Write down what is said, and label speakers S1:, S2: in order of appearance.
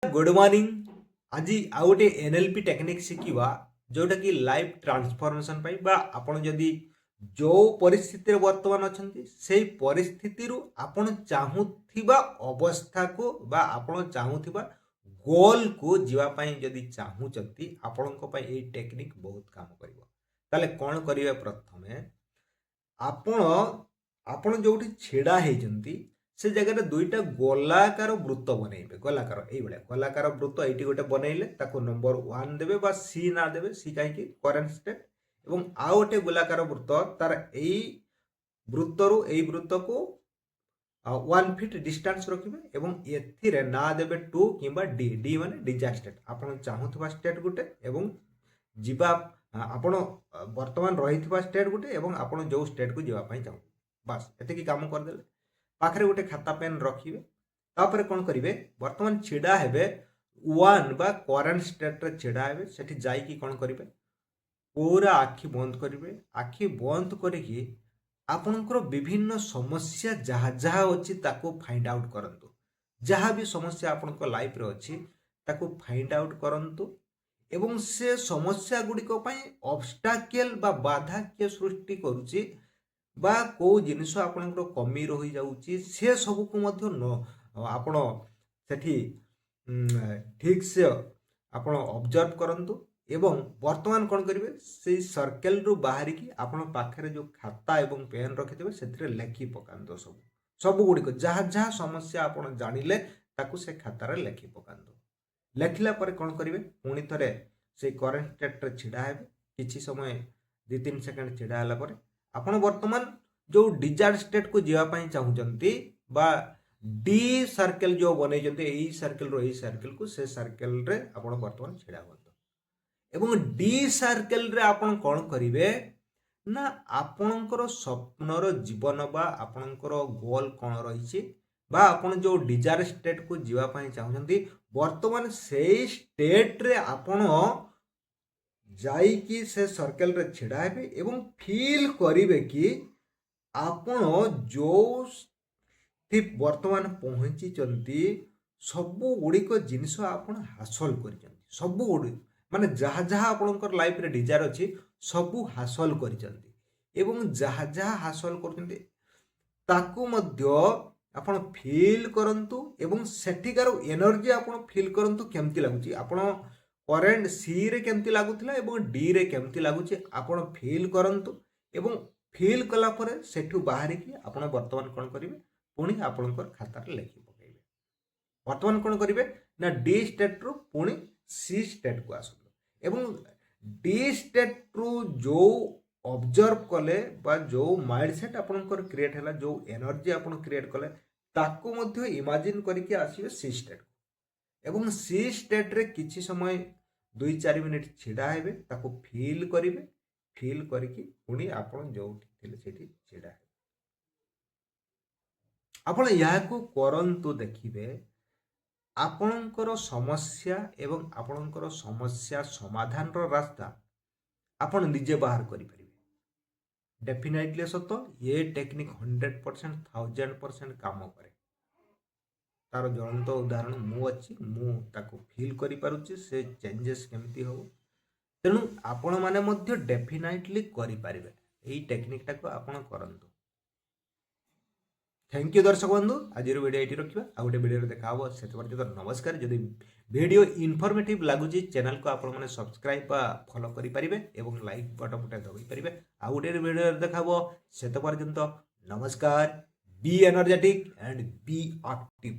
S1: Good morning. आज आउ गोटे एनएलपी टेक्निक शिखा जोटा कि लाइफ ट्रांसफॉर्मेशन पाई बा आपण जदि जो परिस्थिति वर्तमान अच्छा से परिस्थिति आपण चाहूबा अवस्था को बा आपण चाहूबा गोल को जीवाई जदि चाहूँगी आपण टेक्निक बहुत काम कर ताले कौन करेंगे प्रथमे आपण आपण जो छिड़ा होती से जगह दुईटा गोलाकार वृत्त बनइबे गोलाकार गोलाकार वृत्त ये गोटे बनइले नंबर 1 देवे बा सी ना देवे सी कहीं करेन्ट स्टेट एवं आउ गोटे गोलाकार वृत्त तार यही वृत्त रु यही वृत्त को 1 फीट डिस्टेंस रखिए एवं एथिरे ना देवे 2 किंबा डी डी माने डिजायर स्टेट आपण चाहूथबा स्टेट गोटे एवं जीवा आपण वर्तमान रही स्टेट गोटे एवं आपण जो स्टेट को जीवाई चाहू बास एतिकी काम करदेले पाखरे गोटे खाता पेन रखिए तापर कौन करेंगे बर्तमान छिड़ा हेबे 1 बा करेन्ट स्टेट रे छिड़ा हेबे सेठी जाईकी कौन करेंगे पूरा आखि बंद करेंगे आखि बंद करिकी आपणकर विभिन्न समस्या जहाँ जहाँ अच्छी ताको फाइंड आउट करंतु जहाँ भी समस्या आपणक लाइफ रे अच्छी ताको फाइंड आउट करंतु एवं से समस्या गुड़िक ऑब्स्टाकल बा बाधा किए सृष्टि करुची बा को जिनिस आपणकर कमी रही जाउची से सब को मध्य न आपण सेठी ठीक से आपण ऑब्जर्व करंतु एवं वर्तमान कौन करेंगे से सर्कल रु बाहर की आपण पाखरे जो खाता एवं पेन रखिथे से लेखि पकांतो सब गुड़िक जहाँ जहाँ समस्या आपण जानिले ताकू से खातार लेखि पकांतो लेखिला पर कौन करेंगे पुणी थे से करेन्ट स्टेट रे छिड़ा हेबे किछि समय 2-3 सेकंड छिड़ा हला पर आपण वर्तमान जो डिजायर स्टेट को जीवाई चाहूँगी बा डी सर्कल जो बन सर्कल को से सर्कल रे आपण वर्तमान छिड़ा हुआ एवं डी सर्कल रे आपण कौन करेंगे ना आपणकर स्वप्नर जीवन बा आपणकर गोल कौन रही बा आपण जो डिजायर स्टेट को जीवाई चाहूँगी वर्तमान से स्टेट रे आपण जाइकी से सर्कल रे छिड़ा हेबे एवं फील करिवे कि आपण जो वर्तमान पहुँची सबू गुड़िक जिनिस आपण हासिल कर सबू गुड़ी माने जहाँ जहाँ आपणकर लाइफ रे डिजायर अच्छी सबू हासिल कर जहाँ जहाँ हासिल कर आपण फील करंतु एवं सेठिकार एनर्जी आपण फील करंतु केमती लागुची आपण करेन्ट सी रे केमती लागुथिला एवं डी रे केमती लागुची आपण फील करंतु एवं फील कला परे सेठु बाहर की आपण वर्तमान कोन करिवे पुणी आपणकर खाता रे लेखि पकाइबे वर्तमान कोन करिवे ना डी स्टेट रु पुणी सी स्टेट को आसु एवं डी स्टेट रु जो ऑब्जर्व कले बा जो माइंडसेट आपणकर क्रिएट हैला जो एनर्जी आपण क्रिएट कले ताको मध्य इमेजिन करके आसीबे सी स्टेट एवं सी स्टेट रे किछि समय 2-4 मिनिट छिड़ा हेबे ताको फील करिवे फील करिकी पुणी आपण जो थिले सेठी छिड़ा हेबे आपण याको करंतु देखिबे आपणकर समस्या एवं आपणकर समस्या समाधान रो रास्ता आपण निजे बाहर करि परिबे डेफिनेटली सत ये टेक्निक 100% 1000% काम करे तार ज्वलंत उदाहरण मु अच्छी मुझे फील करि पारुछि से चेंजेस केमती हो तेणु आपण माने मध्य डेफिनेटली करि पारिबे एई टेक्निक टाको आपण करंतु। थैंक यू दर्शक बंधु आज वीडियो ये रखा आ गोटे वीडियो देखा से नमस्कार। जदि वीडियो इनफॉर्मेटिव लगुच चैनल को आपण मैंने सब्सक्राइब बा फॉलो करि परिबे एवं लाइक बटन गोटे दबाई परिबे आ गोटे वीडियो देखा से पर्यंत नमस्कार। Be energetic and be active.